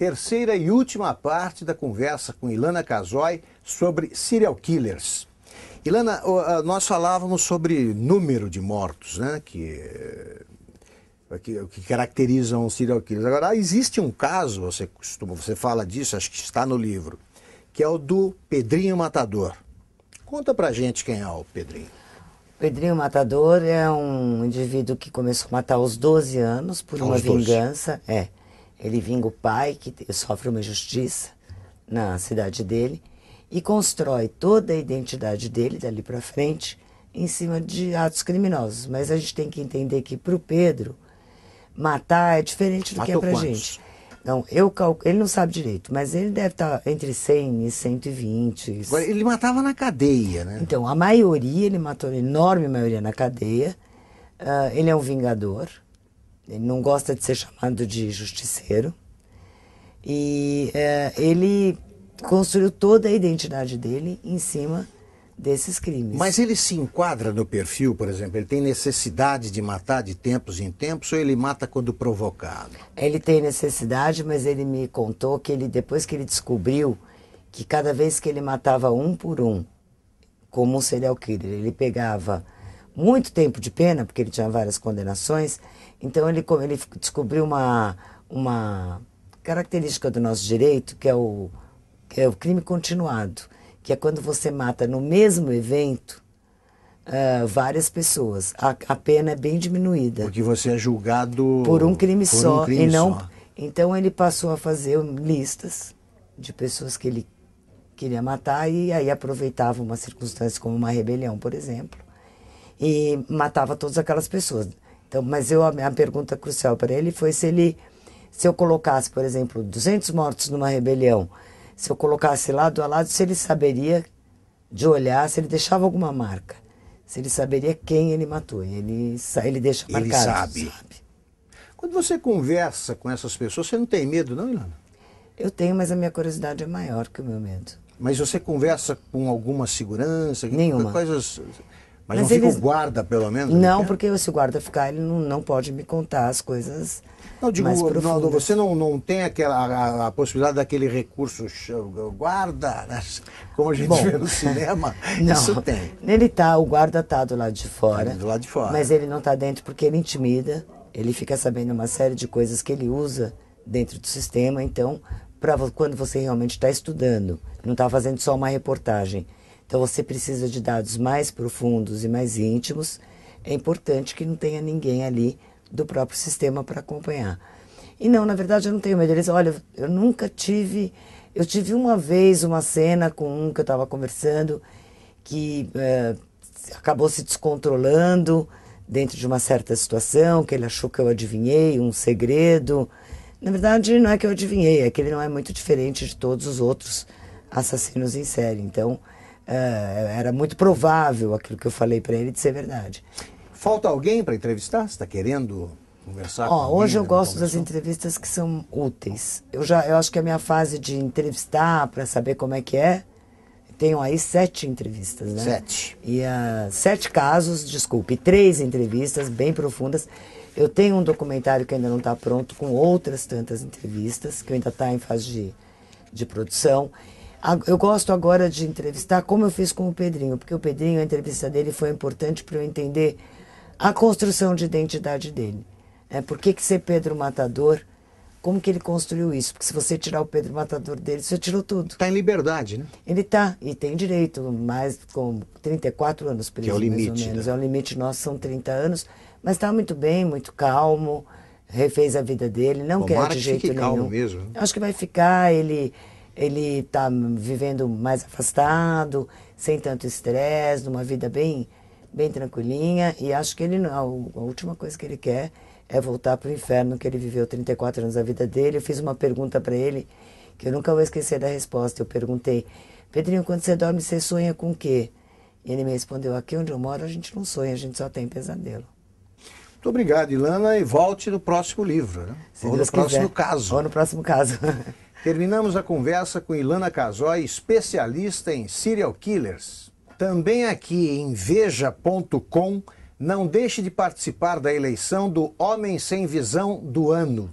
terceira e última parte da conversa com Ilana Casoy sobre serial killers. Ilana, nós falávamos sobre número de mortos, né, que caracterizam um serial killer. Agora, existe um caso, você fala disso, acho que está no livro, que é o do Pedrinho Matador. Conta pra gente quem é o Pedrinho. Pedrinho Matador é um indivíduo que começou a matar aos 12 anos por uma vingança. Ele vinga o pai, que sofre uma injustiça na cidade dele, e constrói toda a identidade dele, dali para frente, em cima de atos criminosos. Mas a gente tem que entender que para o Pedro, matar é diferente do que é pra gente. Não, ele não sabe direito, mas ele deve estar entre 100 e 120. Agora, ele matava na cadeia, né? Então, a maioria, ele matou a enorme maioria na cadeia. Ele é um vingador. Ele não gosta de ser chamado de justiceiro. E ele construiu toda a identidade dele em cima desses crimes. Mas ele se enquadra no perfil, por exemplo? Ele tem necessidade de matar de tempos em tempos ou ele mata quando provocado? Ele tem necessidade, mas ele me contou que depois que ele descobriu que cada vez que ele matava um por um, como um serial killer, ele pegava muito tempo de pena, porque ele tinha várias condenações, então ele descobriu uma característica do nosso direito, que é o crime continuado, que é quando você mata no mesmo evento várias pessoas. A pena é bem diminuída. Porque você é julgado por um crime só. Então ele passou a fazer listas de pessoas que ele queria matar e aí aproveitava uma circunstância como uma rebelião, por exemplo, e matava todas aquelas pessoas. Então, mas a pergunta crucial para ele foi se eu colocasse, por exemplo, 200 mortos numa rebelião, se eu colocasse lado a lado, se ele saberia, de olhar, se ele deixava alguma marca, se ele saberia quem ele matou. Ele deixa marcado. Ele sabe. Quando você conversa com essas pessoas, você não tem medo, não, Ilana? Eu tenho, mas a minha curiosidade é maior que o meu medo. Mas você conversa com alguma segurança? Nenhuma. Mas não fica o guarda, pelo menos? Não, porque se o guarda ficar, ele não pode me contar as coisas. Não, digo, mais profundas. Você não tem a possibilidade daquele recurso guarda, né? Como a gente vê no cinema. Não, isso tem. O guarda está do lado de fora. Do lado de fora. Mas ele não está dentro porque ele intimida. Ele fica sabendo uma série de coisas que ele usa dentro do sistema. Então, quando você realmente está estudando, não está fazendo só uma reportagem. Então você precisa de dados mais profundos e mais íntimos. É importante que não tenha ninguém ali do próprio sistema para acompanhar. E não, na verdade eu não tenho medo. Eles, olha, eu nunca tive... Eu tive uma vez uma cena com um que eu estava conversando que acabou se descontrolando dentro de uma certa situação, que ele achou que eu adivinhei um segredo. Na verdade não é que eu adivinhei, é que ele não é muito diferente de todos os outros assassinos em série. Então era muito provável aquilo que eu falei para ele de ser verdade. Falta alguém para entrevistar? Você está querendo conversar com alguém? Hoje eu gosto das entrevistas que são úteis. Eu acho que a minha fase de entrevistar para saber como é que é, tenho aí 7 entrevistas, né? 7. E 7 casos, desculpe, 3 entrevistas bem profundas. Eu tenho um documentário que ainda não está pronto, com outras tantas entrevistas, que ainda está em fase de produção. Eu gosto agora de entrevistar como eu fiz com o Pedrinho, porque o Pedrinho, a entrevista dele foi importante para eu entender a construção de identidade dele. Por que ser Pedro Matador? Como que ele construiu isso? Porque se você tirar o Pedro Matador dele, você tirou tudo. Está em liberdade, né? Ele está, e tem direito, mais com 34 anos preso, que é o limite, mais ou menos. né? É o limite nosso, são 30 anos, mas está muito bem, muito calmo, refez a vida dele, não quer de jeito nenhum. Calmo mesmo, né? Acho que vai ficar, ele está vivendo mais afastado, sem tanto estresse, numa vida bem tranquilinha, e acho que a última coisa que ele quer é voltar para o inferno que ele viveu 34 anos da vida dele. Eu fiz uma pergunta para ele que eu nunca vou esquecer da resposta. Eu perguntei, Pedrinho, quando você dorme, você sonha com o quê? E ele me respondeu, aqui onde eu moro a gente não sonha, a gente só tem pesadelo. Muito obrigado, Ilana, e volte no próximo livro, né? Ou no próximo caso. Ou no próximo caso. Terminamos a conversa com Ilana Casoy, especialista em serial killers. Também aqui em Veja.com, não deixe de participar da eleição do Homem Sem Visão do Ano.